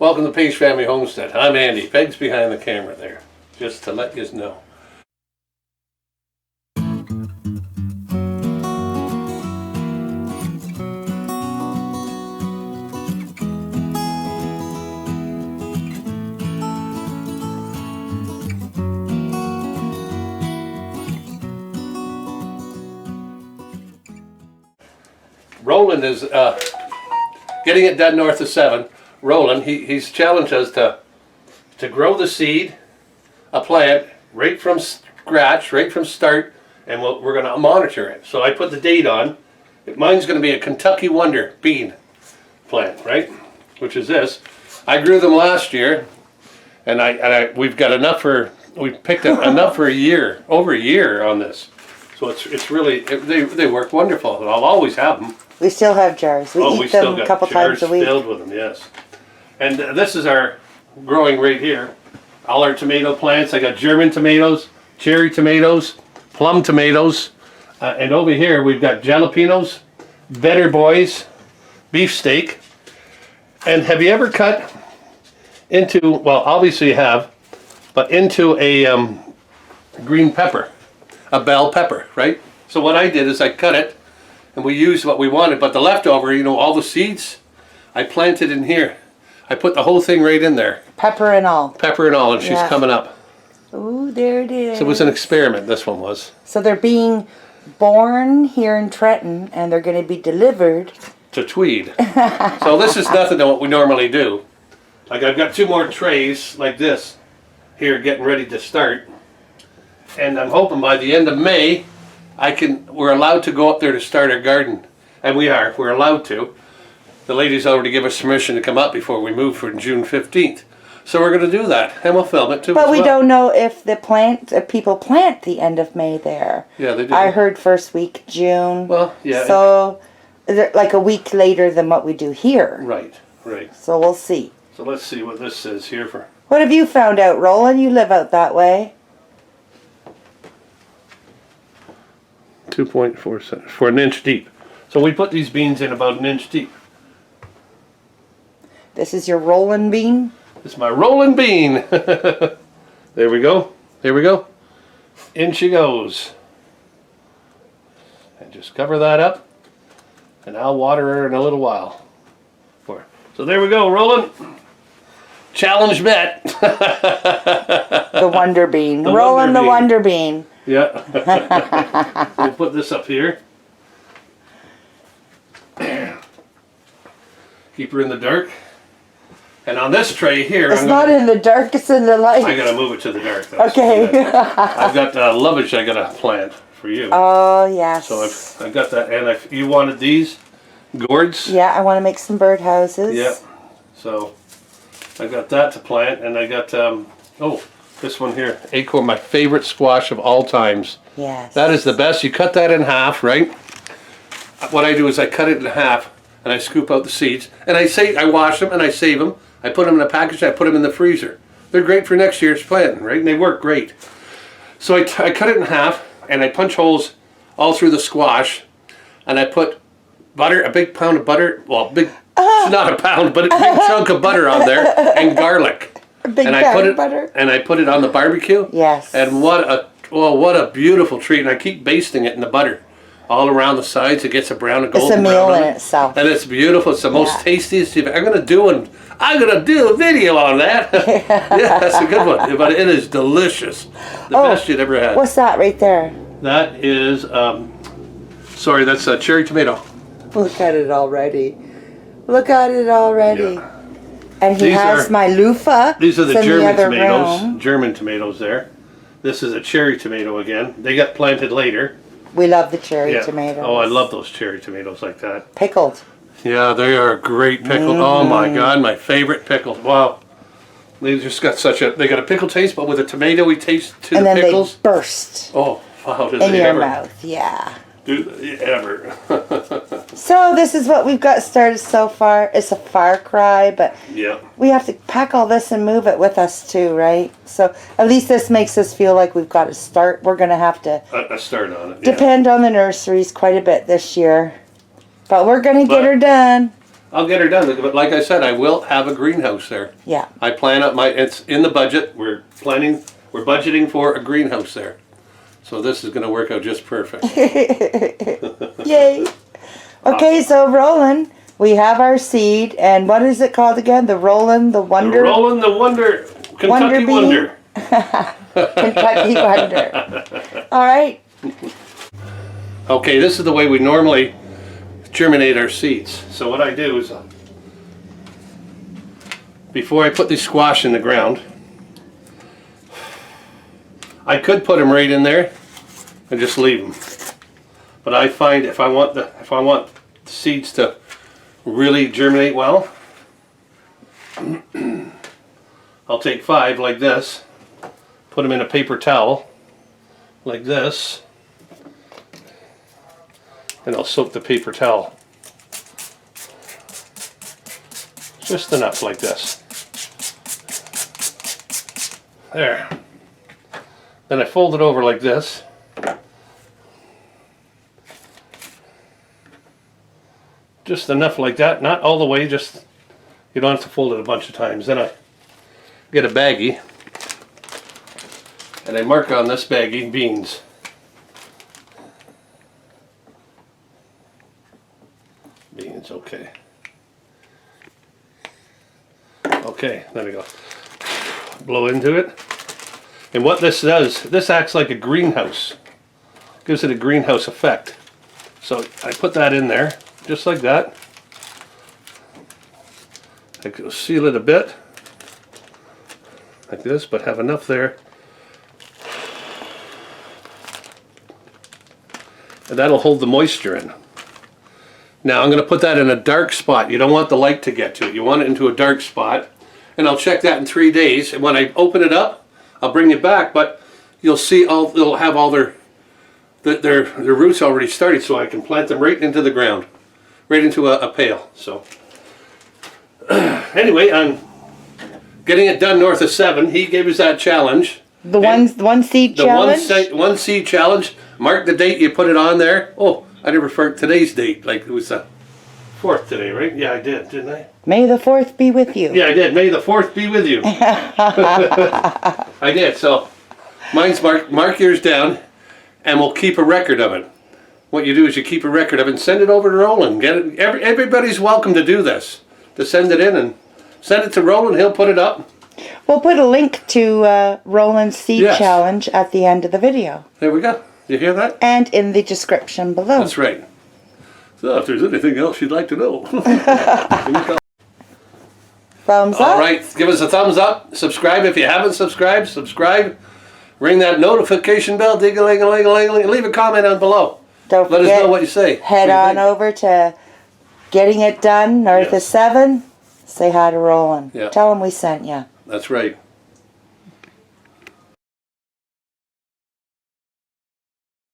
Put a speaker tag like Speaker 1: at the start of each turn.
Speaker 1: Welcome to Paige Family Homestead. I'm Andy. Peg's behind the camera there, just to let you know. Roland is getting it done north of 7. Roland, he's challenged us to grow the seed, a plant, right from scratch, right from start, and we're going to monitor it. So I put the date on. Mine's going to be a Kentucky Wonder bean plant, right? Which is this. I grew them last year, and we've got enough we've picked up enough for a year, over a year on this. So it's really, they work wonderful, and I'll always have them.
Speaker 2: We still have jars. We eat them a couple times a week.
Speaker 1: Filled with them, yes. And this is our growing right here. All our tomato plants. I got German tomatoes, cherry tomatoes, plum tomatoes, and over here we've got jalapenos, Better Boys, beefsteak. And have you ever cut into, well, obviously you have, but into a green pepper, a bell pepper, right? So what I did is I cut it, and we used what we wanted, but the leftover, you know, all the seeds, I planted in here. I put the whole thing right in there.
Speaker 2: Pepper and all.
Speaker 1: Pepper and all, and she's coming up.
Speaker 2: Ooh, there it is.
Speaker 1: So it was an experiment, this one was.
Speaker 2: So they're being born here in Trenton, and they're going to be delivered
Speaker 1: to Tweed. So this is nothing to what we normally do. Like I've got 2 more trays like this here getting ready to start. And I'm hoping by the end of May, we're allowed to go up there to start our garden. And we're allowed to. The ladies already give us permission to come up before we move for June 15th. So we're going to do that, and we'll film it too.
Speaker 2: But we don't know if people plant the end of May there.
Speaker 1: Yeah, they do.
Speaker 2: I heard first week June.
Speaker 1: Well, yeah.
Speaker 2: So, like a week later than what we do here.
Speaker 1: Right, right.
Speaker 2: So we'll see.
Speaker 1: So let's see what this says here for.
Speaker 2: What have you found out, Roland? You live out that way.
Speaker 1: 2.4 for an inch deep. So we put these beans in about an inch deep.
Speaker 2: This is your Roland bean?
Speaker 1: This is my Roland bean. There we go. There we go. In she goes. And just cover that up. And I'll water her in a little while. So there we go, Roland. Challenge met.
Speaker 2: The Wonder Bean. Roland the Wonder Bean.
Speaker 1: Yeah. We'll put this up here. Keep her in the dark. And on this tray here,
Speaker 2: it's not in the dark, it's in the light.
Speaker 1: I gotta move it to the dark.
Speaker 2: Okay.
Speaker 1: I've got lovage I gotta plant for you.
Speaker 2: Oh, yes.
Speaker 1: So I've got that, and you wanted these gourds?
Speaker 2: Yeah, I want to make some birdhouses.
Speaker 1: Yep. So I got that to plant, and I got, this one here, acorn, my favorite squash of all times.
Speaker 2: Yes.
Speaker 1: That is the best. You cut that in half, right? What I do is I cut it in half, and I scoop out the seeds, and I wash them, and I save them. I put them in a package, and I put them in the freezer. They're great for next year's planting, right? And they work great. So I cut it in half, and I punch holes all through the squash, and I put butter, a big pound of butter, well, it's not a pound, but a big chunk of butter on there, and garlic.
Speaker 2: A big pound of butter?
Speaker 1: And I put it on the barbecue.
Speaker 2: Yes.
Speaker 1: And what a beautiful treat. And I keep basting it in the butter. All around the sides, it gets a brown and golden brown.
Speaker 2: It's a meal in itself.
Speaker 1: And it's beautiful. It's the most tastiest. I'm gonna do a video on that. Yeah, that's a good one. But it is delicious. The best you'd ever had.
Speaker 2: What's that right there?
Speaker 1: That is, that's a cherry tomato.
Speaker 2: Look at it already. Look at it already. Yeah. And he has my loofah.
Speaker 1: These are the German tomatoes. German tomatoes there. This is a cherry tomato again. They got planted later.
Speaker 2: We love the cherry tomatoes.
Speaker 1: Oh, I love those cherry tomatoes like that.
Speaker 2: Pickled.
Speaker 1: Yeah, they are great pickled. Oh my God, my favorite pickled. Wow. They just got they got a pickle taste, but with a tomatoey taste to the pickles.
Speaker 2: And then they burst.
Speaker 1: Oh, wow, did
Speaker 2: in
Speaker 1: they
Speaker 2: your
Speaker 1: ever.
Speaker 2: mouth, yeah.
Speaker 1: Do they ever.
Speaker 2: So this is what we've got started so far. It's a far cry, but we have to pack all this and move it with us too, right? So at least this makes us feel like we've got to start. We're going to have to
Speaker 1: start on it.
Speaker 2: Depend on the nurseries quite a bit this year. But we're going to get her done.
Speaker 1: I'll get her done. But like I said, I will have a greenhouse there.
Speaker 2: Yeah.
Speaker 1: I plan out it's in the budget. We're budgeting for a greenhouse there. So this is going to work out just perfect.
Speaker 2: Yay. Okay, so Roland, we have our seed, and what is it called again? The Roland, the Wonder?
Speaker 1: The Roland, the Wonder, Kentucky Wonder.
Speaker 2: Kentucky Wonder. All right.
Speaker 1: Okay, this is the way we normally germinate our seeds. So what I do is, before I put the squash in the ground, I could put them right in there and just leave them. But I find if I want the seeds to really germinate well, I'll take 5 like this, put them in a paper towel like this, and I'll soak the paper towel just enough like this. There. Then I fold it over like this. Just enough like that, not all the way, just, you don't have to fold it a bunch of times. Then I get a baggie, and I mark on this baggie beans. Beans, okay. Okay, there we go. Blow into it. And what this does, this acts like a greenhouse. Gives it a greenhouse effect. So I put that in there, just like that. I can seal it a bit, like this, but have enough there. And that'll hold the moisture in. Now I'm going to put that in a dark spot. You don't want the light to get to it. You want it into a dark spot. And I'll check that in 3 days. And when I open it up, I'll bring it back. But you'll see they'll have all their roots already started, so I can plant them right into the ground, right into a pail. So anyway, I'm getting it done north of 7. He gave us that challenge.
Speaker 2: The one seed challenge?
Speaker 1: The one seed challenge. Mark the date, you put it on there. Oh, I never forgot today's date. Like it was the 4th today, right? Yeah, I did, didn't I?
Speaker 2: May the 4th be with you.
Speaker 1: Yeah, I did. May the 4th be with you. I did. So mine's mark yours down, and we'll keep a record of it. What you do is you keep a record of it and send it over to Roland. Get it. Everybody's welcome to do this. To send it in and send it to Roland. He'll put it up.
Speaker 2: We'll put a link to Roland's seed challenge at the end of the video.
Speaker 1: There we go. You hear that?
Speaker 2: And in the description below.
Speaker 1: That's right. So if there's anything else you'd like to know.
Speaker 2: Thumbs up.
Speaker 1: All right, give us a thumbs up. Subscribe if you haven't subscribed. Subscribe. Ring that notification bell. Ding-a-ling-a-ling-a-ling. Leave a comment down below.
Speaker 2: Don't
Speaker 1: Let
Speaker 2: forget,
Speaker 1: us know what you say.
Speaker 2: Head on over to Getting It Done, north of 7. Say hi to Roland.
Speaker 1: Yeah.
Speaker 2: Tell him we sent you.
Speaker 1: That's right.